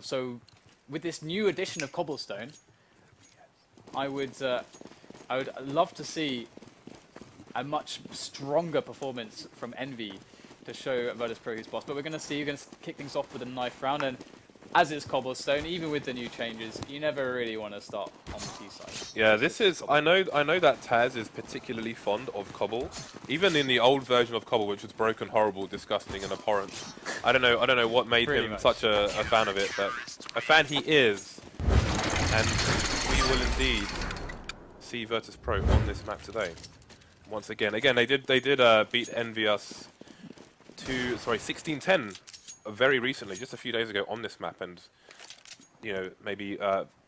So with this new edition of Cobblestone, I would love to see a much stronger performance from Envy to show Virtus.pro who's boss. But we're going to kick things off with a knife round, and as is Cobblestone, even with the new changes, you never really want to start on the T side. Yeah, this is. I know that Taz is particularly fond of Cobble, even in the old version of Cobble, which was broken, horrible, disgusting, and abhorrent. I don't know what made him such a fan of it, but a fan he is, and we will indeed see Virtus.pro on this map today. Once again, they did beat EnvyUs to 16-10 very recently, just a few days ago on this map, and you know, maybe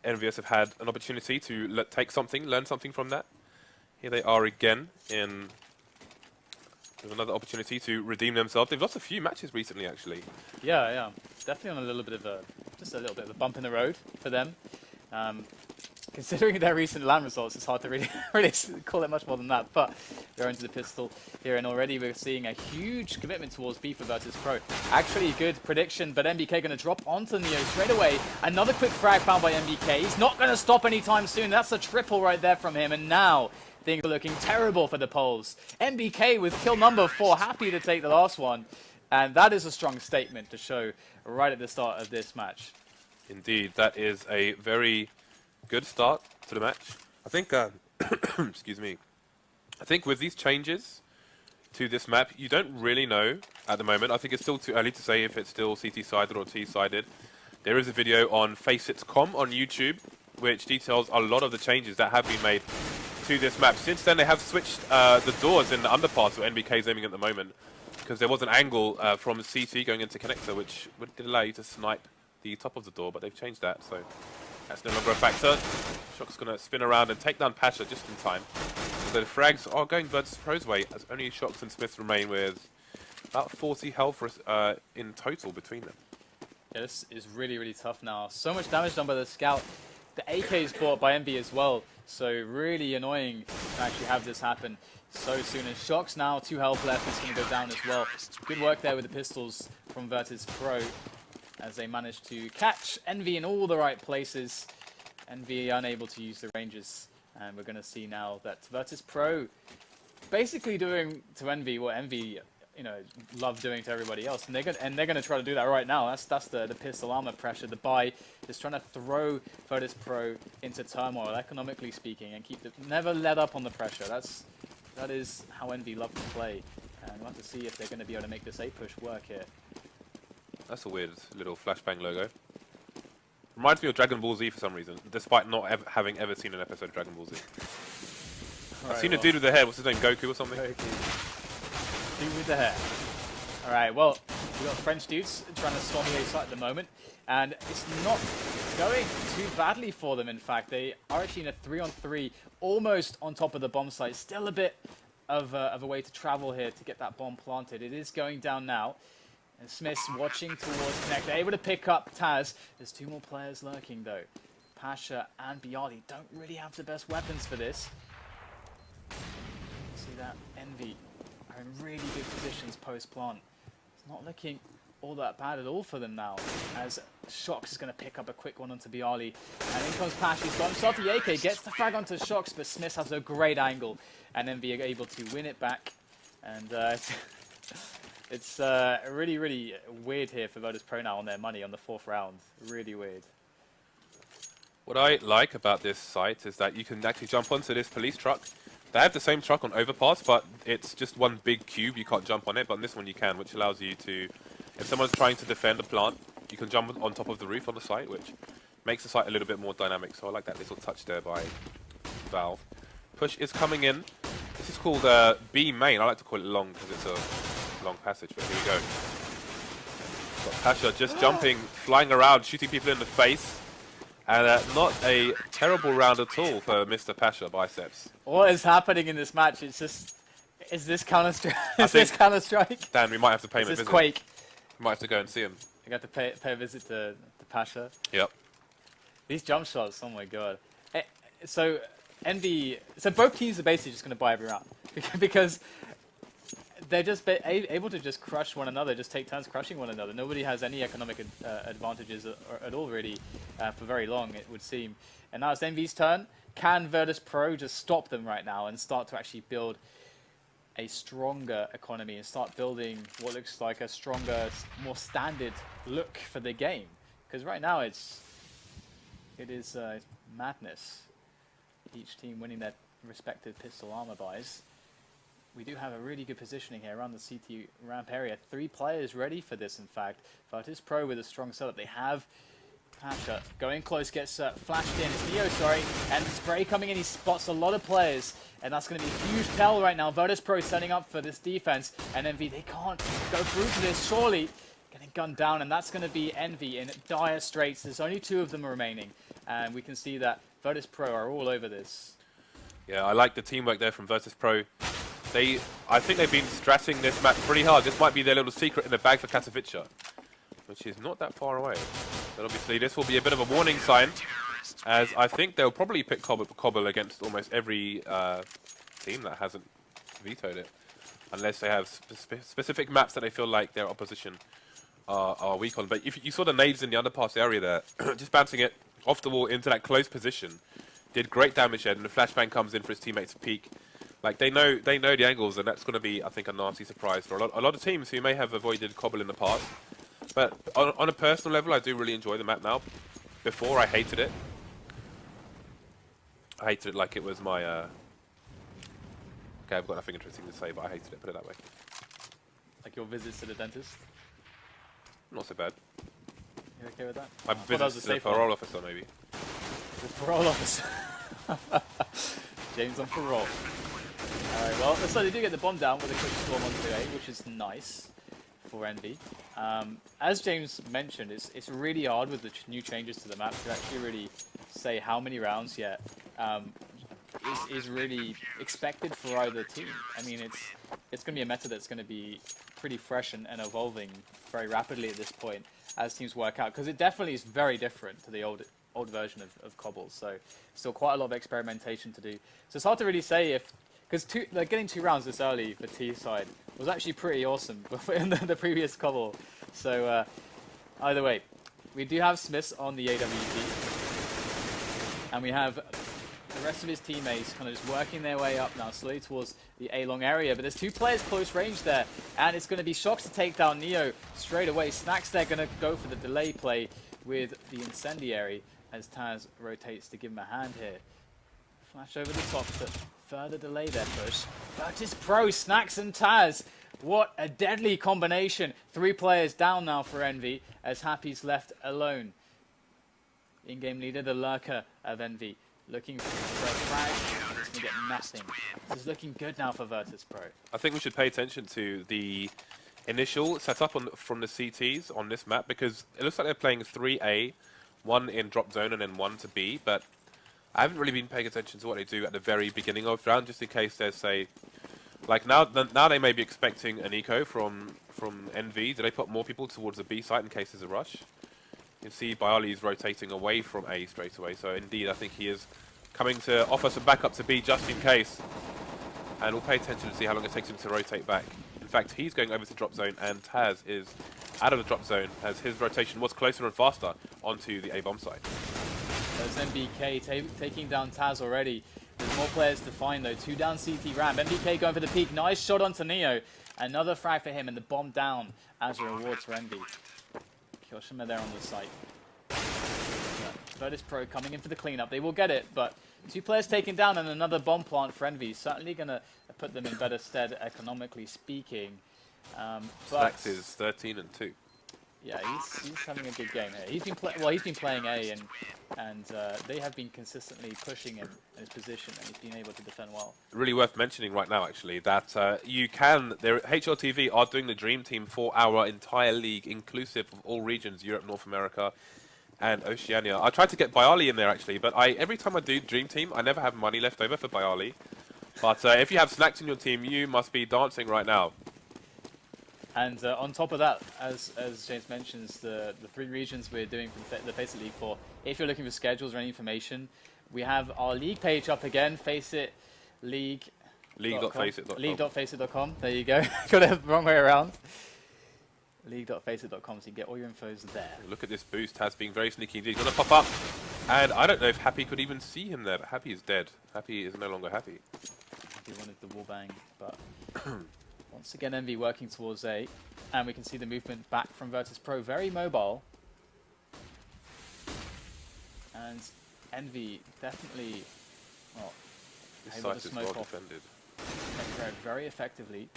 EnvyUs have had an opportunity to learn something from that. Here they are again with another opportunity to redeem themselves. They've lost a few matches recently, actually. Yeah, definitely on a little bit of a bump in the road for them. Considering their recent LAN results, it's hard to really call it much more than that. But they're into the pistol here, and already we're seeing a huge commitment towards B for Virtus.pro. Actually, good prediction, but MBK going to drop onto Neo straight away. Another quick frag found by MBK. He's not going to stop anytime soon. That's a triple right there from him, and now things are looking terrible for the Poles. MBK with kill number 4, happy to take the last one, and that is a strong statement to show right at the start of this match. Indeed, that is a very good start to the match. I think, excuse me. I think with these changes to this map, you don't really know at the moment. I think it's still too early to say if it's still CT-sided or T-sided. There is a video on FACEIT.com on YouTube, which details a lot of the changes that have been made to this map. Since then, they have switched the doors in the underpass where NBK is aiming at the moment, because there was an angle from CT going into connector, which would allow you to snipe the top of the door, but they've changed that, so that's no longer a factor. Shock's going to spin around and take down Pasha just in time. So the frags are going Virtus.pro's way, as only Shocks and Smiths remain with about 40 health in total between them. Yeah, this is really tough now. So much damage done by the scout. The AK is bought by Envy as well, so really annoying to actually have this happen so soon. And Shocks now, 2 health left, is going to go down as well. Good work there with the pistols from Virtus.pro, as they managed to catch Envy in all the right places. Envy unable to use the ranges, and we're going to see now that Virtus.pro basically doing to Envy what Envy, you know, love doing to everybody else, and they're going to try to do that right now. That's the pistol armor pressure. The buy is trying to throw Virtus.pro into turmoil, economically speaking, and never let up on the pressure. That is how Envy love to play, and we'll have to see if they're going to be able to make this A push work here. That's a weird little flashbang logo. Reminds me of Dragon Ball Z for some reason, despite not having ever seen an episode of Dragon Ball Z. I've seen a dude with the hair, what's his name, Goku or something? Goku. Dude with the hair. Alright, well, we've got French dudes trying to storm the A site at the moment, and it's not going too badly for them, in fact. They are actually in a 3-on-3, almost on top of the bomb site. Still a bit of a way to travel here to get that bomb planted. It is going down now. And Smith's watching towards connector, able to pick up Taz. There's 2 more players lurking though. Pasha and Biali don't really have the best weapons for this. See that? Envy are in really good positions post-plant. It's not looking all that bad at all for them now, as Shocks is going to pick up a quick one onto Biali. And in comes Pasha, he's got himself the AK, gets the frag onto Shocks, but Smith has a great angle. And Envy are able to win it back. And it's really weird here for Virtus.pro now on their money on the 4th round. Really weird. What I like about this site is that you can actually jump onto this police truck. They have the same truck on overpass, but it's just one big cube. You can't jump on it, but on this one you can, which allows you to, if someone's trying to defend a plant, you can jump on top of the roof on the site, which makes the site a little bit more dynamic. So I like that little touch there by Valve. Push is coming in. This is called B main. I like to call it long because it's a long passage, but here we go. Got Pasha just jumping, flying around, shooting people in the face. And not a terrible round at all for Mr. Pasha Biceps. What is happening in this match? It's just... Is this Counter-Strike? Is this Counter-Strike? Dan, we might have to pay him a visit. Is this Quake? We might have to go and see him. You got to pay a visit to Pasha. Yep. These jump shots, oh my god. So, Envy... So both teams are basically just going to buy every round. Because they're just able to just crush one another, just take turns crushing one another. Nobody has any economic advantages at all, really, for very long, it would seem. And now it's Envy's turn. Can Virtus.pro just stop them right now and start to actually build a stronger economy and start building what looks like a stronger, more standard look for the game? Because right now it is madness. Each team winning their respective pistol armor buys. We do have a really good positioning here around the CT ramp area. 3 players ready for this, in fact. Virtus.pro with a strong setup. They have Pasha going close, gets flashed in. It's Neo, sorry. And Spray coming in. He spots a lot of players. And that's going to be a huge tell right now. Virtus.pro setting up for this defense. And Envy, they can't go through to this, surely. Getting gunned down. And that's going to be Envy in dire straits. There's only 2 of them remaining. And we can see that Virtus.pro are all over this. Yeah, I like the teamwork there from Virtus.pro. I think they've been stressing this map pretty hard. This might be their little secret in the bag for Katowice, which is not that far away. But obviously this will be a bit of a warning sign, as I think they'll probably pick Cobble against almost every team that hasn't vetoed it, unless they have specific maps that they feel like their opposition are weak on. But if you saw the nades in the underpass area there, just bouncing it off the wall into that close position, did great damage there, and the flashbang comes in for his teammates to peek. Like, they know the angles, and that's going to be, I think, a nasty surprise for a lot of teams who may have avoided Cobble in the past. But on a personal level, I do really enjoy the map now. Before, I hated it. I hated it like it was my... Okay, I've got nothing interesting to say, but I hated it, put it that way. Like your visits to the dentist? Not so bad. You okay with that? My visits to the parole officer, maybe. The parole officer. James on parole. Alright, well, so they do get the bomb down with a quick storm onto A, which is nice for Envy. As James mentioned, it's really hard with the new changes to the map to actually really say how many rounds yet is really expected for either team. I mean, it's going to be a meta that's going to be pretty fresh and evolving very rapidly at this point as teams work out, because it definitely is very different to the old version of Cobble, so still quite a lot of experimentation to do. So it's hard to really say if, because getting 2 rounds this early for T side was actually pretty awesome in the previous Cobble. So either way, we do have Smiths on the AWP, and we have the rest of his teammates kind of just working their way up now slowly towards the A-long area. But there's 2 players close range there, and it's going to be Shox to take down Neo straight away. Snacks there going to go for the delay play with the incendiary as Taz rotates to give him a hand here. Flash over the top to further delay their push. Virtus.pro, Snacks and Taz. What a deadly combination. 3 players down now for Envy as Happy's left alone. In-game leader, the lurker of Envy, looking for a frag. He's going to get nothing. This is looking good now for Virtus.pro. I think we should pay attention to the initial setup from the CTs on this map, because it looks like they're playing 3A, 1 in drop zone and then 1 to B, but I haven't really been paying attention to what they do at the very beginning of the round, just in case there's, say, like now they may be expecting an eco from Envy. Do they put more people towards the B site in case there's a rush? You can see Bialy is rotating away from A straight away, so indeed I think he is coming to offer some backup to B just in case. And we'll pay attention to see how long it takes him to rotate back. In fact, he's going over to drop zone, and Taz is out of the drop zone as his rotation was closer and faster onto the A-bomb site. There's MBK taking down Taz already. There's more players to find though. 2 down CT ramp. MBK going for the peak. Nice shot onto Neo. Another frag for him and the bomb down as a reward for Envy. Kyoshima there on the site. Virtus.pro coming in for the cleanup. They will get it, but 2 players taken down and another bomb plant for Envy. Certainly going to put them in better stead economically speaking. Snacks is 13 and 2. Yeah, he's having a good game here. He's been playing A, and they have been consistently pushing him in his position, and he's been able to defend well. Really worth mentioning right now, actually, that HLTV are doing the Dream Team for our entire league, inclusive of all regions, Europe, North America, and Oceania. I tried to get Bialy in there, actually, but every time I do Dream Team, I never have money left over for Bialy. But if you have Snacks in your team, you must be dancing right now. And on top of that, as James mentions, the 3 regions we're doing from the FACEIT League for, if you're looking for schedules or any information, we have our league page up again, FACEIT League League.faceit.com. League.faceit.com. There you go. Got it the wrong way around. League.faceit.com, so you get all your infos there. Look at this boost. Taz being very sneaky indeed. He's going to pop up. And I don't know if Happy could even see him there, but Happy is dead. Happy is no longer Happy. He wanted the wallbang, but once again Envy working towards A. And we can see the movement back from Virtus.pro. Very mobile. And Envy definitely This able site to is smoke well off defended. Red very effectively.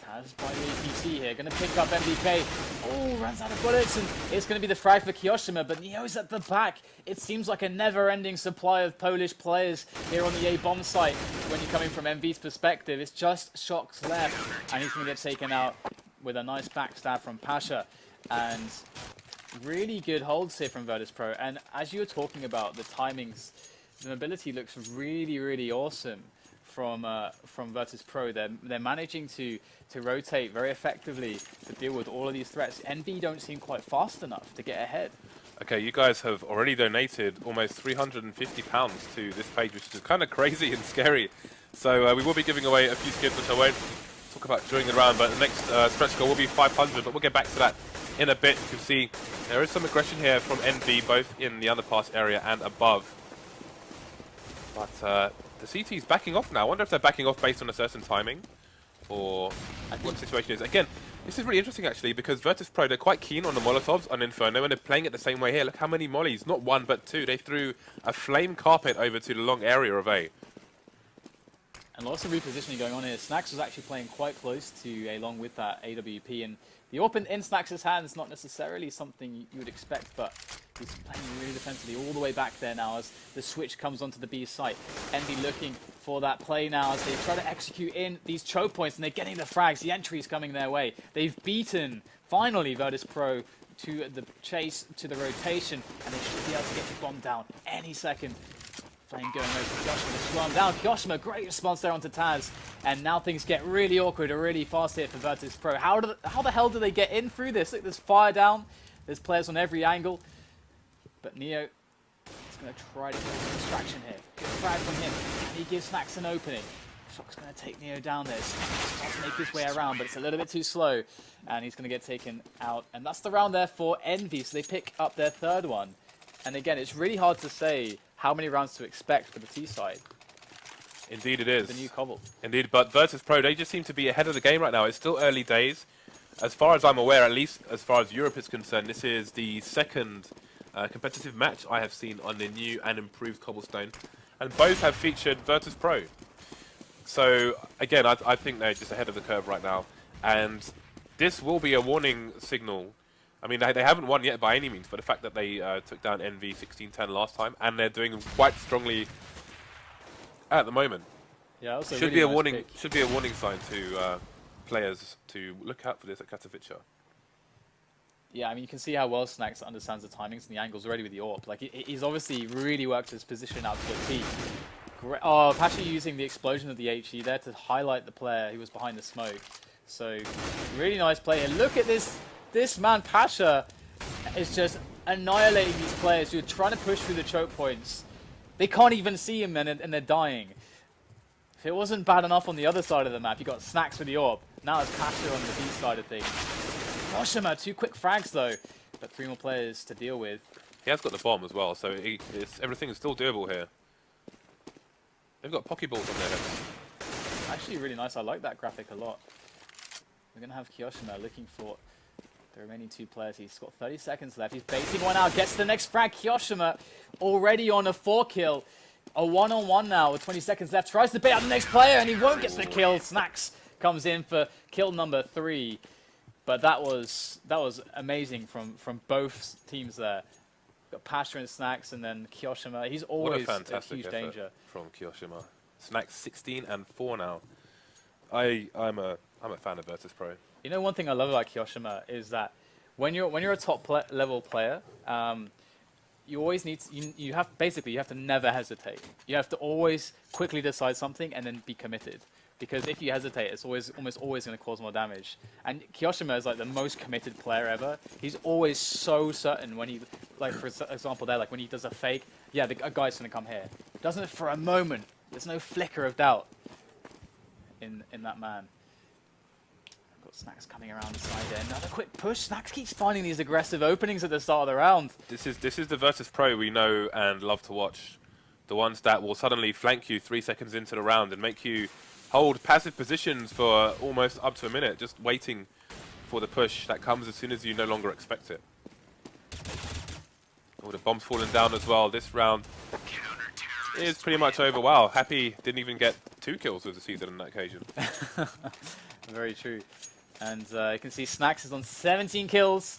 Taz by the APC here, going to pick up MVK. Oh, runs out of bullets, and it's going to be the frag for Kiyoshima, but Neo's at the back. It seems like a never-ending supply of Polish players here on the A bomb site. When you're coming from MV's perspective, it's just Shox left, and he's going to get taken out with a nice backstab from Pasha. And really good holds here from Virtus.pro. And as you were talking about the timings, the mobility looks really, really awesome from Virtus.pro. They're managing to rotate very effectively to deal with all of these threats. Envy don't seem quite fast enough to get ahead. Okay, you guys have already donated almost £350 to this page, which is kind of crazy and scary. So we will be giving away a few skins, which I won't talk about during the round, but the next stretch goal will be 500, but we'll get back to that in a bit. You can see there is some aggression here from Envy, both in the underpass area and above. But the CT is backing off now. I wonder if they're backing off based on a certain timing, or what the situation is. Again, this is really interesting actually, because Virtus.pro, they're quite keen on the Molotovs on Inferno, and they're playing it the same way here. Look how many mollies, not one but two. They threw a flame carpet over to the long area of A. And lots of repositioning going on here. Snax was actually playing quite close to along with that AWP, and the open in Snax's hands not necessarily something you would expect, but he's playing really defensively all the way back there now as the switch comes onto the B site. Envy looking for that play now as they try to execute in these choke points, and they're getting the frags. The entry is coming their way. They've beaten, finally, Virtus.pro to the chase, to the rotation, and they should be able to get the bomb down any second. Flame going over to Kiyoshima to slow him down. Kiyoshima, great response there onto Taz. And now things get really awkward or really fast here for Virtus.pro. How the hell do they get in through this? Look, there's fire down. There's players on every angle. But Neo is going to try to get a distraction here. Good frag from him. And he gives Snax an opening. Shock's going to take Neo down there. Snax tries to make his way around, but it's a little bit too slow. And he's going to get taken out. And that's the round there for Envy. So they pick up their third one. And again, it's really hard to say how many rounds to expect for the T side. Indeed it is. The new Cobble. Indeed, but Virtus.pro, they just seem to be ahead of the game right now. It's still early days. As far as I'm aware, at least as far as Europe is concerned, this is the second competitive match I have seen on the new and improved Cobblestone. And both have featured Virtus.pro. So, again, I think they're just ahead of the curve right now. And this will be a warning signal. I mean, they haven't won yet by any means, but the fact that they took down Envy 16-10 last time, and they're doing quite strongly at the moment. Yeah, also should really be a nice warning. pick. Should be a warning sign to players to look out for this at Katowice. Yeah, I mean, you can see how well Snax understands the timings and the angles already with the AWP. Like, he's obviously really worked his position out to the T. Oh, Pasha using the explosion of the HE there to highlight the player who was behind the smoke. So, really nice play. And look at this. This man, Pasha, is just annihilating these players who are trying to push through the choke points. They can't even see him, and they're dying. If it wasn't bad enough on the other side of the map, you got Snax with the AWP. Now it's Pasha on the B side of things. Kiyoshima, 2 quick frags though, but 3 more players to deal with. He has got the bomb as well, so everything is still doable here. They've got Pokeballs on their heads. Actually really nice, I like that graphic a lot. We're going to have Kiyoshima looking for the remaining 2 players. He's got 30 seconds left. He's baiting one out, gets the next frag. Kiyoshima already on a 4 kill. A 1-on-1 now with 20 seconds left. Tries to bait out the next player and he won't get the kill. Snax comes in for kill number 3. But that was amazing from both teams there. Got Pasha and Snax, and then Kiyoshima. He's always what a fantastic huge effort danger from Kiyoshima. Snax 16-4 now. I'm a fan of Virtus.pro. You know, one thing I love about Kiyoshima is that when you're a top level player, you always need you have to never hesitate. You have to always quickly decide something and then be committed. Because if you hesitate, it's almost always going to cause more damage. And Kiyoshima is like the most committed player ever. He's always so certain when he, like for example there, like when he does a fake, yeah, a guy's going to come here. Doesn't it for a moment. There's no flicker of doubt. in that man. Got Snacks coming around the side there. Another quick push. Snacks keeps finding these aggressive openings at the start of the round. This is the Virtus.pro we know and love to watch. The ones that will suddenly flank you 3 seconds into the round and make you hold passive positions for almost up to a minute, just waiting for the push that comes as soon as you no longer expect it. Oh, the bomb's falling down as well. This round is pretty much over. Wow, Happy didn't even get 2 kills with the season on that occasion. Very true. And you can see Snacks is on 17 kills.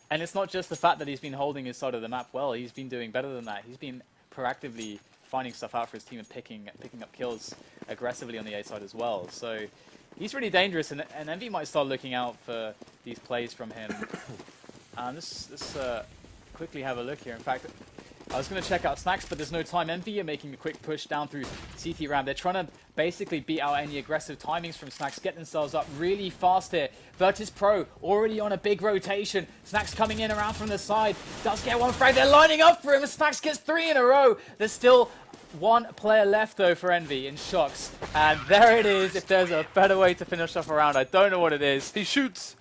And it's not just the fact that he's been holding his side of the map well. He's been doing better than that. He's been proactively finding stuff out for his team and picking up kills aggressively on the A side as well. So he's really dangerous, and Envy might start looking out for these plays from him. Let's quickly have a look here. In fact, I was going to check out Snacks, but there's no time. Envy are making a quick push down through CT ramp. They're trying to basically beat out any aggressive timings from Snacks, get themselves up really fast here. Virtus.pro already on a big rotation. Snacks coming in around from the side. Does get one frag. They're lining up for him. Snacks gets 3 in a row. There's still 1 player left, though, for Envy in Shocks. And there it is. If there's a better way to finish off a round, I don't know what it is. He shoots.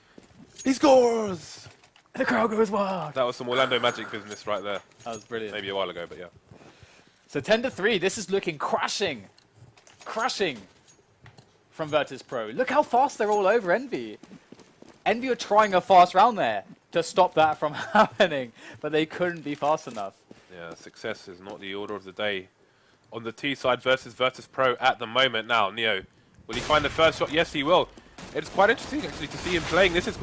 He scores. The crowd goes wild. That was some Orlando Magic business right there. That was brilliant. Maybe a while ago, but yeah. So 10-3. This is looking crashing from Virtus.pro. Look how fast they're all over Envy. Envy are trying a fast round there to stop that from happening, but they couldn't be fast enough. Yeah, success is not the order of the day on the T side versus Virtus.pro at the moment. Now, Neo, will he find the first shot? Yes, he will. It's quite interesting actually to see him playing. This is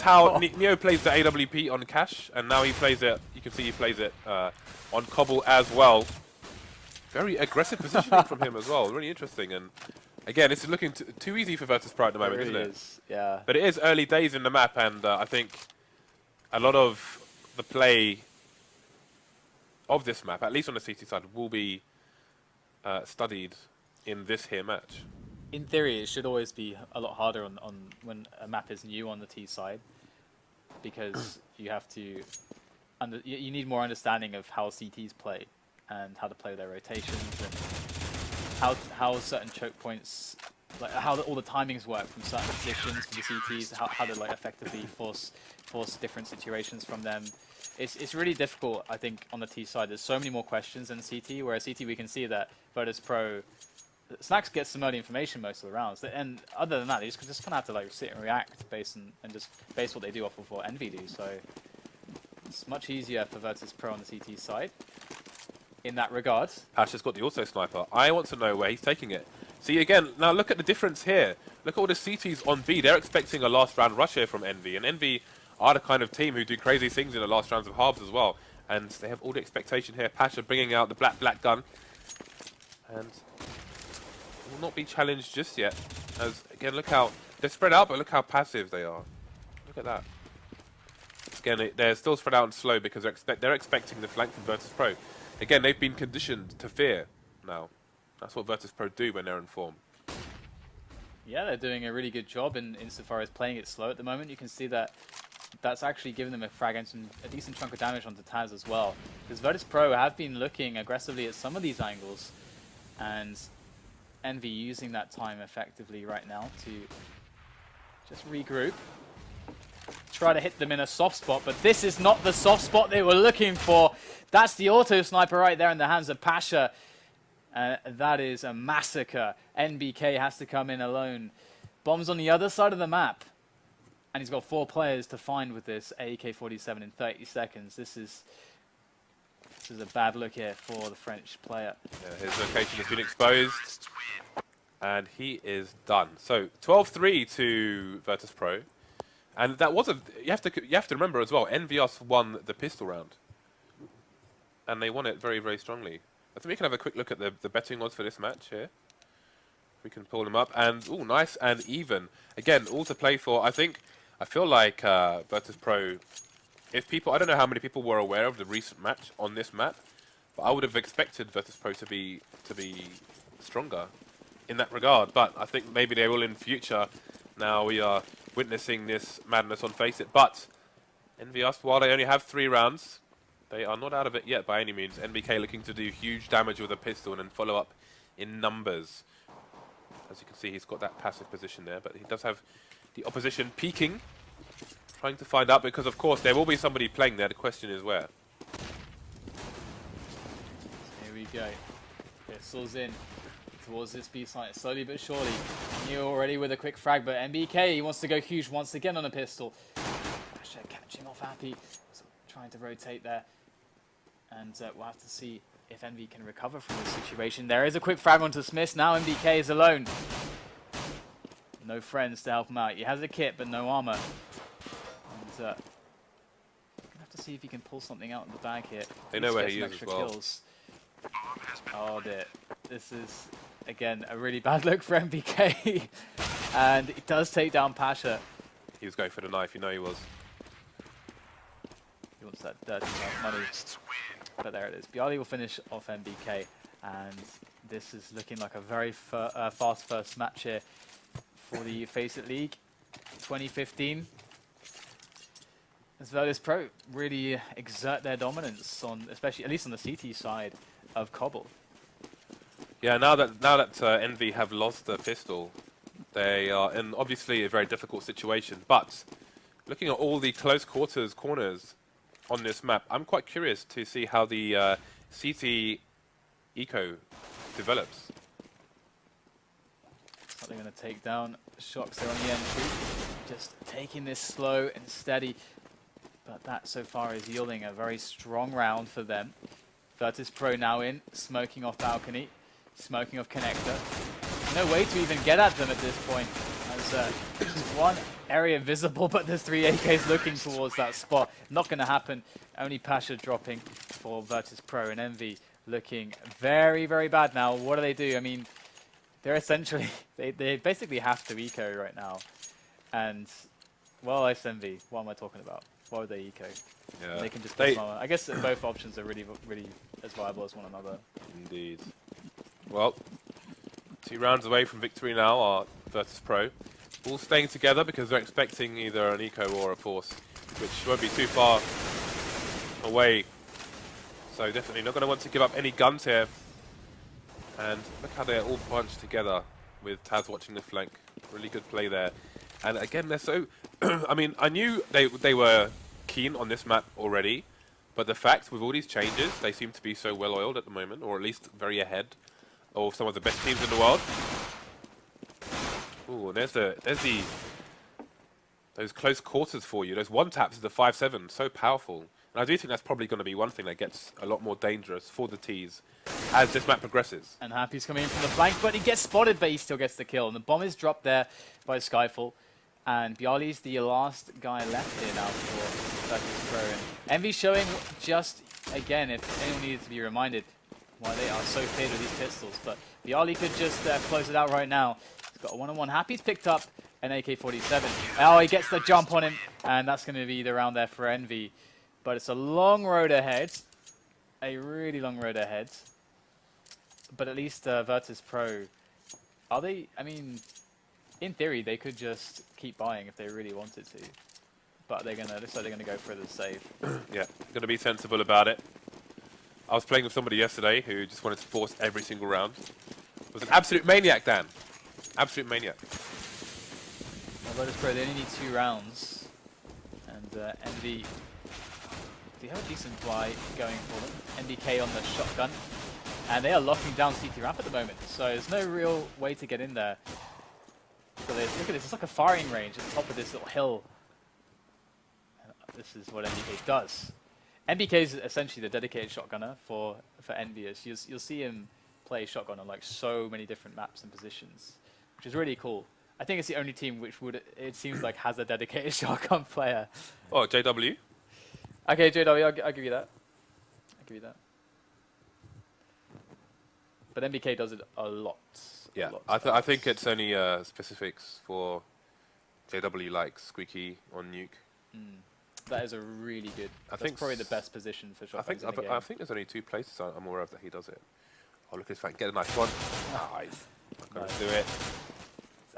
how Neo plays the AWP on Cash, and now he plays it. You can see he plays it on Cobble as well. Very aggressive positioning from him as well. Really interesting. And again, this is looking too easy for Virtus.pro at the moment, It really isn't it? is, yeah. But it is early days in the map, and I think a lot of the play of this map, at least on the CT side, will be studied in this here match. In theory, it should always be a lot harder on when a map is new on the T side, because you have to you need more understanding of how CTs play and how to play their rotations and how certain choke points, like how all the timings work from certain positions for the CTs, how to like effectively force different situations from them. It's really difficult, I think, on the T side. There's so many more questions than CT, whereas CT we can see that Virtus.pro, Snacks gets some early information most of the rounds, and other than that, they just kind of have to like sit and react based and just base what they do off of what Envy do. So it's much easier for Virtus.pro on the CT side in that regard. Pash has got the auto sniper. I want to know where he's taking it. See again, now look at the difference here. Look at all the CTs on B. They're expecting a last round rush here from Envy, and Envy are the kind of team who do crazy things in the last rounds of halves as well. And they have all the expectation here. Pasha bringing out the black gun, and will not be challenged just yet. As again, look how they're spread out, but look how passive they are. Look at that. Again, they're still spread out and slow because they're expecting the flank from Virtus.pro. Again, they've been conditioned to fear now. That's what Virtus.pro do when they're in form. Yeah, they're doing a really good job insofar as playing it slow at the moment. You can see that that's actually given them a frag and a decent chunk of damage onto Taz as well. Because Virtus.pro have been looking aggressively at some of these angles, and Envy using that time effectively right now to just regroup. Try to hit them in a soft spot, but this is not the soft spot they were looking for. That's the auto sniper right there in the hands of Pasha. That is a massacre. NBK has to come in alone. Bombs on the other side of the map. And he's got 4 players to find with this AK-47 in 30 seconds. This is a bad look here for the French player. Yeah, his location has been exposed, and he is done. So 12-3 to Virtus.pro, and that was you have to remember as well. EnvyUs won the pistol round, and they won it very, very strongly. I think we can have a quick look at the betting odds for this match here. We can pull them up, and oh, nice and even. Again, all to play for. I feel like Virtus.pro. If people, I don't know how many people were aware of the recent match on this map, but I would have expected Virtus.pro to be stronger in that regard. But I think maybe they will in future. Now we are witnessing this madness on FACEIT. But EnvyUs, while they only have 3 rounds, they are not out of it yet by any means. NBK looking to do huge damage with a pistol and then follow up in numbers. As you can see, he's got that passive position there, but he does have the opposition peeking, trying to find out, because of course there will be somebody playing there. The question is where. Here we go. Pistols in towards this B site, slowly but surely. New already with a quick frag, but MBK, he wants to go huge once again on a pistol. Asher catching off Happy, so trying to rotate there. And we'll have to see if Envy can recover from this situation. There is a quick frag onto Smith. Now MBK is alone. No friends to help him out. He has a kit, but no armor. And we'll have to see if he can pull something out in the bag here. They know where he is as well. Kills. Oh dear. This is, again, a really bad look for MBK. And it does take down Pasha. He was going for the knife, you know he was. He wants that dirty money. But there it is. Bialy will finish off MBK. And this is looking like a very fast first match here for the FACEIT League 2015. As Virtus.pro really exert their dominance on, especially at least on the CT side of Cobble. Yeah, now that Envy have lost the pistol, they are in obviously a very difficult situation. But looking at all the close quarters corners on this map, I'm quite curious to see how the CT eco develops. They're going to take down Shocks there on the entry. Just taking this slow and steady. But that so far is yielding a very strong round for them. Virtus.pro now in, smoking off balcony, smoking off connector. No way to even get at them at this point. As there's one area visible, but there's 3 AKs looking towards that spot. Not going to happen. Only Pasha dropping for Virtus.pro, and Envy looking very, very bad now. What do? I mean, they're essentially, they basically have to eco right now. And, well, it's Envy. What am I talking about? Why would they eco? Yeah. They can just piss on. I guess both options are really, really as viable as one another. Indeed. Well, 2 rounds away from victory now are Virtus.pro. All staying together because they're expecting either an eco or a force, which won't be too far away. So definitely not going to want to give up any guns here. And look how they're all bunched together with Taz watching the flank. Really good play there. And again, they're so... I mean, I knew they were keen on this map already, but the fact with all these changes, they seem to be so well oiled at the moment, or at least very ahead of some of the best teams in the world. Ooh, and there's those close quarters for you. Those one taps of the 5-7, so powerful. And I do think that's probably going to be one thing that gets a lot more dangerous for the T's as this map progresses. And Happy's coming in from the flank, but he gets spotted, but he still gets the kill. And the bomb is dropped there by Skyfall. And Bialy's the last guy left here now for Virtus.pro. And Envy showing just, again, if anyone needed to be reminded, why they are so feared with these pistols. But Bialy could just close it out right now. He's got a one-on-one. Happy's picked up an AK-47. Oh, he gets the jump on him, and that's going to be the round there for Envy. But it's a long road ahead. A really long road ahead. But at least Virtus.pro, are they, I mean, in theory, they could just keep buying if they really wanted to. But they're going to, looks like they're going to go for the save. Yeah, going to be sensible about it. I was playing with somebody yesterday who just wanted to force every single round. It was an absolute maniac, Dan. Absolute maniac. Well, Virtus.pro, they only need 2 rounds. And Envy, they have a decent buy going for them. NBK on the shotgun. And they are locking down CT ramp at the moment. So there's no real way to get in there. So look at this, it's like a firing range at the top of this little hill. And this is what NBK does. NBK is essentially the dedicated shotgunner for EnvyUs. You'll see him play shotgun on like so many different maps and positions, which is really cool. I think it's the only team which would, it seems like, has a dedicated shotgun player. Oh, JW? Okay, JW, I'll give you that. I'll give you that. But NBK does it a lot. Yeah, a lot I think it's only specifics for JW like Squeaky on Nuke. That is a really good, that's probably the best position for shotguns in the game. I think there's only 2 places I'm aware of that he does it. Oh, look at this fight, get a nice one. Nice. Not gonna do it.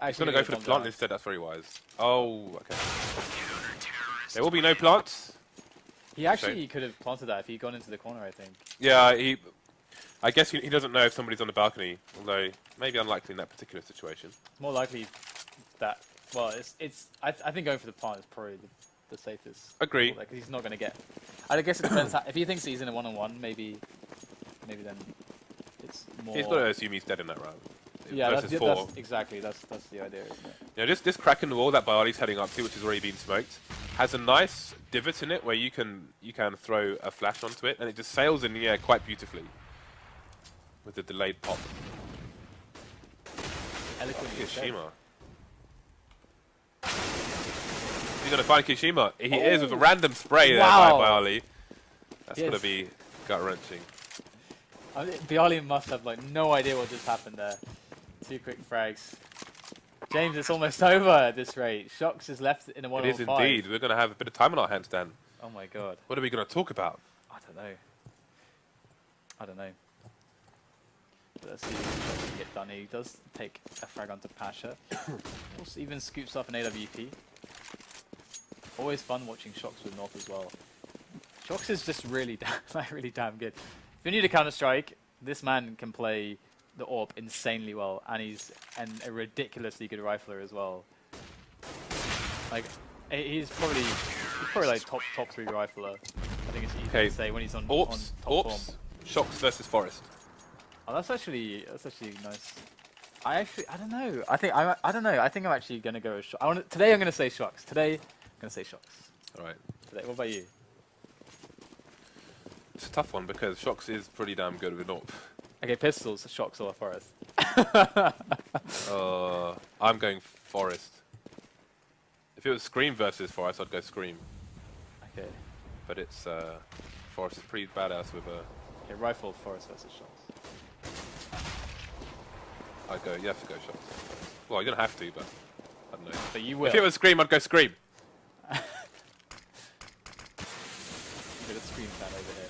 He's going to go for the plant instead, that's very wise. Oh, okay. There will be no plants. He actually could have planted that if he'd gone into the corner, I think. Yeah, I guess he doesn't know if somebody's on the balcony, although maybe unlikely in that particular situation. More likely that, well, I think going for the plant is probably the safest. Agree. Because he's not going to get. I guess it depends. If he thinks he's in a one-on-one, maybe then it's more. He's got to assume he's dead in that round. Yeah, versus that's, 4. that's exactly that's the idea, isn't it? You know, this crack in the wall that Biali's heading up to, which has already been smoked, has a nice divot in it where you can throw a flash onto it, and it just sails in the air quite beautifully with the delayed pop. Eloquently said. Kishima. He's going to find Kishima. He is with a random spray there by Biali. That's going to be gut-wrenching. I mean, Biali must have like no idea what just happened there. 2 quick frags. James, it's almost over at this rate. Shox is left in a 1-on-5. It is indeed. We're going to have a bit of time on our hands, Dan. Oh my god. What are we going to talk about? I don't know. But let's see if Shox can get done. He does take a frag onto Pasha. Also even scoops up an AWP. Always fun watching Shox with North as well. Shox is just really damn good. If you're new to Counter-Strike, this man can play the AWP insanely well, and he's a ridiculously good rifler as well. Like, he's probably like top 3 rifler. I think it's easy to say when he's on top form. Shox versus Forest. Oh, that's actually nice. I don't know. I don't know. I think I'm actually gonna go with Shox. Today I'm gonna say Shox. All right. Today. What about you? It's a tough one because Shox is pretty damn good with AWP. Okay, pistols, Shox or Forest. I'm going Forest. If it was Scream versus Forest, I'd go Scream. Okay. But it's Forest is pretty badass with a. Okay, rifle Forest versus Shox. You have to go Shox. Well, you don't have to, but I don't know. But you will. If it was Scream, I'd go Scream. Bit of Scream fan over here.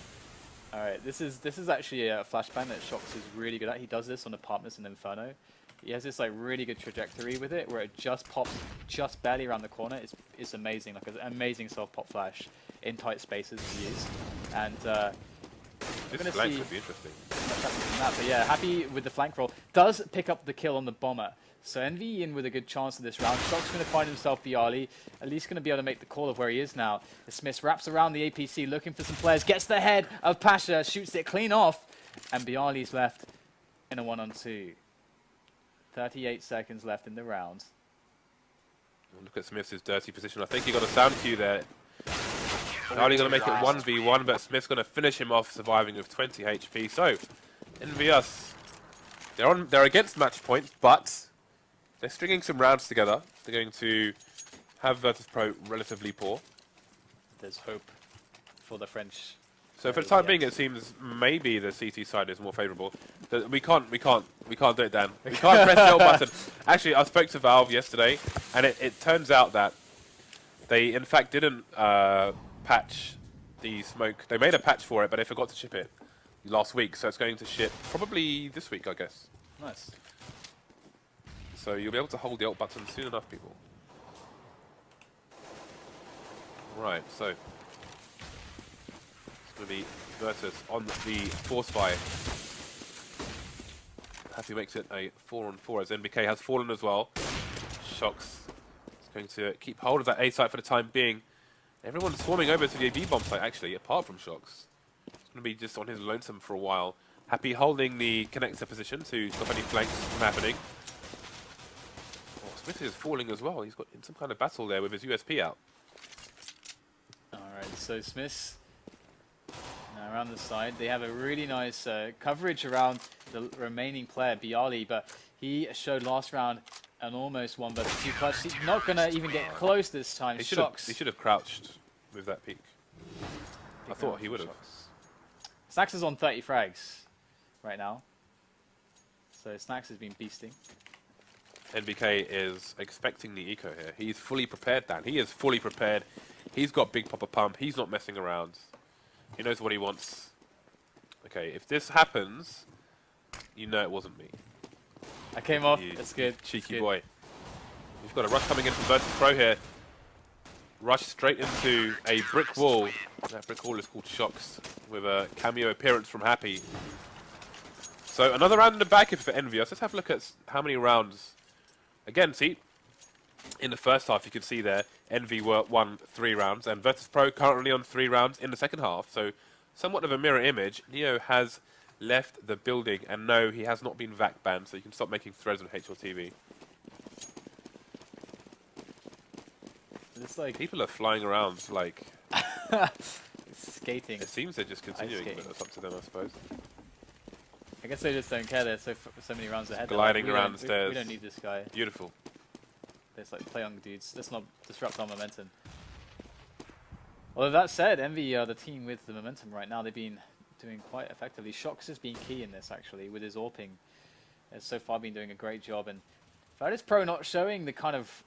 Alright, this is actually a flashbang that Shox is really good at. He does this on Apartments and Inferno. He has this like really good trajectory with it where it just pops just barely around the corner. It's amazing, like an amazing self-pop flash in tight spaces to use. And this flank would be interesting. But yeah, happy with the flank roll. Does pick up the kill on the bomber. So Envy in with a good chance of this round. Shox going to find himself Biali, at least going to be able to make the call of where he is now. The Smith wraps around the APC, looking for some players, gets the head of Pasha, shoots it clean off, and Biali's left in a 1-on-2. 38 seconds left in the round. Look at Smith's dirty position. I think he got a sound cue there. Biali going to make it 1v1, but Smith's going to finish him off, surviving with 20 HP. So, EnvyUs, they're against match points, but they're stringing some rounds together. They're going to have Virtus.pro relatively poor. There's hope for the French. So for the time being, it seems maybe the CT side is more favourable. We can't do it, Dan. We can't press the L button. Actually, I spoke to Valve yesterday, and it turns out that they in fact didn't patch the smoke. They made a patch for it, but they forgot to ship it last week. So it's going to ship probably this week, I guess. Nice. So you'll be able to hold the alt button soon enough, people. Right, so it's going to be Virtus on the force fire. Happy makes it a 4-on-4 as NBK has fallen as well. Shox is going to keep hold of that A site for the time being. Everyone's swarming over to the AB bomb site, actually, apart from Shox. He's going to be just on his lonesome for a while. Happy holding the connector position to stop any flanks from happening. Smith is falling as well. He's got in some kind of battle there with his USP out. Alright, so Smith around the side. They have a really nice coverage around the remaining player, Biali, but he showed last round an almost 1 versus 2 clutch. He's not going to even get close this time. He should have crouched with that peak. I thought he would have. Snacks is on 30 frags right now. So Snacks has been beasting. NBK is expecting the eco here. He's fully prepared, Dan. He is fully prepared. He's got big popper pump. He's not messing around. He knows what he wants. Okay, if this happens, you know it wasn't me. I came off. That's good. Cheeky boy. We've got a rush coming in from Virtus.pro here. Rush straight into a brick wall. That brick wall is called Shox, with a cameo appearance from Happy. So another round in the bag for EnvyUs. Let's have a look at how many rounds. Again, see, in the first half you can see there, Envy won 3 rounds, and Virtus.pro currently on 3 rounds in the second half. So somewhat of a mirror image. Neo has left the building, and no, he has not been VAC banned, so you can stop making threads on HLTV. It's like People are flying around like skating. it seems they're just continuing, but that's up to them, I suppose. I guess they just don't care. They're so many rounds ahead. Gliding like, around the stairs. We don't need this guy. Beautiful. It's like play young dudes. Let's not disrupt our momentum. Although that said, Envy are the team with the momentum right now. They've been doing quite effectively. Shox has been key in this actually with his AWPing. Has so far been doing a great job, and Virtus.pro not showing the kind of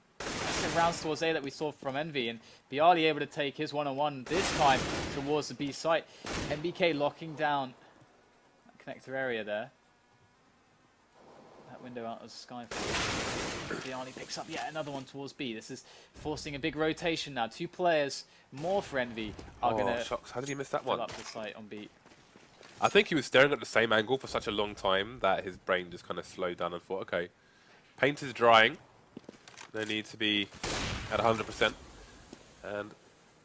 rounds towards A that we saw from Envy, and Bialy able to take his one-on-one this time towards the B site. MBK locking down that connector area there. That window out of Skyfall. Bialy picks up yet another one towards B. This is forcing a big rotation now. 2 players more for Envy are going to Shox, how did he miss that fill one? up the site on B. I think he was staring at the same angle for such a long time that his brain just kind of slowed down and thought, okay, paint is drying. No need to be at 100%. And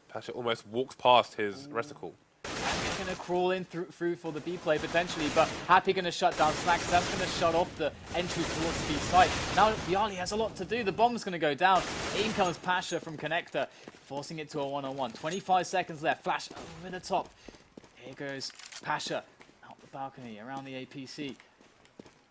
Pasha almost walks past his reticle. Happy going to crawl in through for the B play potentially, but Happy going to shut down Snacks. That's going to shut off the entry towards the B site. Now Bialy has a lot to do. The bomb's going to go down. In comes Pasha from Connector, forcing it to a one-on-one. 25 seconds left. Flash over the top. Here goes Pasha out the balcony around the APC.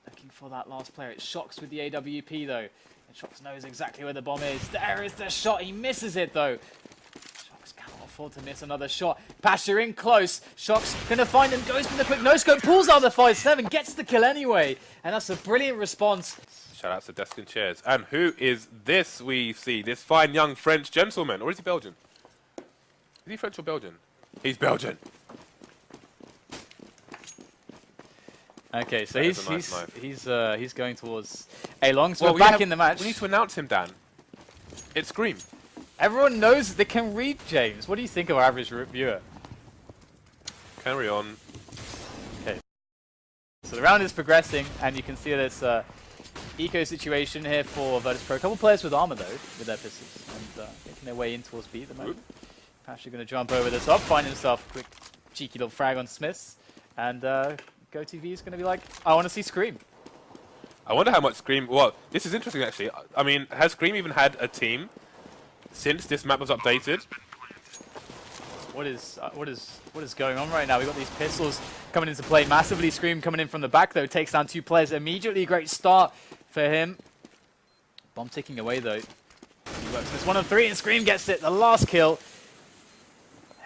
Looking for that last player. It's Shox with the AWP though. And Shox knows exactly where the bomb is. There is the shot. He misses it though. Shox cannot afford to miss another shot. Pasha in close. Shox gonna find him. Goes for the quick no-scope. Pulls out the 5-7. Gets the kill anyway. And that's a brilliant response. Shout out to Desk and Chairs. And who is this we see? This fine young French gentleman. Or is he Belgian? Is he French or Belgian? He's Belgian. Okay, so he's going towards A long. So Well, we're back in the match. We need to announce him, Dan. It's Scream. Everyone knows they can read James. What do you think of our average viewer? Carry on. Okay. So the round is progressing, and you can see this eco situation here for Virtus.pro. A couple players with armor though, with their pistols, and making their way in towards B at the moment. Pasha going to jump over the top, find himself a quick cheeky little frag on Smiths, and GoTV is going to be like, I want to see Scream. I wonder how much Scream... Well, this is interesting, actually. I mean, has Scream even had a team since this map was updated? What is going on right now? We've got these pistols coming into play massively. Scream coming in from the back, though. Takes down 2 players immediately. Great start for him. Bomb ticking away, though. He works this 1 on 3, and Scream gets it. The last kill.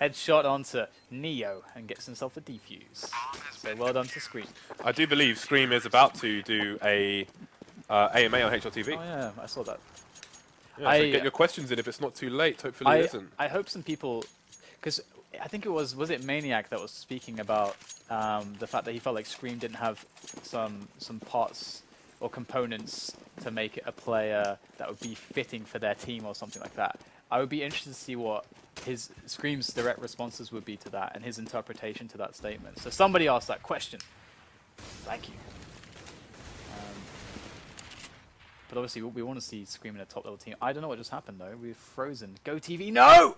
Headshot onto Neo and gets himself a defuse. So well done to Scream. I do believe Scream is about to do a AMA on HLTV. Oh yeah, I saw that. Yeah, so get your questions in if it's not too late. Hopefully it isn't. I hope some people, because I think was it Maniac that was speaking about the fact that he felt like Scream didn't have some parts or components to make it a player that would be fitting for their team or something like that. I would be interested to see what his Scream's direct responses would be to that and his interpretation to that statement. So somebody asked that question. Thank you. But obviously we want to see Scream in a top level team. I don't know what just happened though. We've frozen. GoTV, no!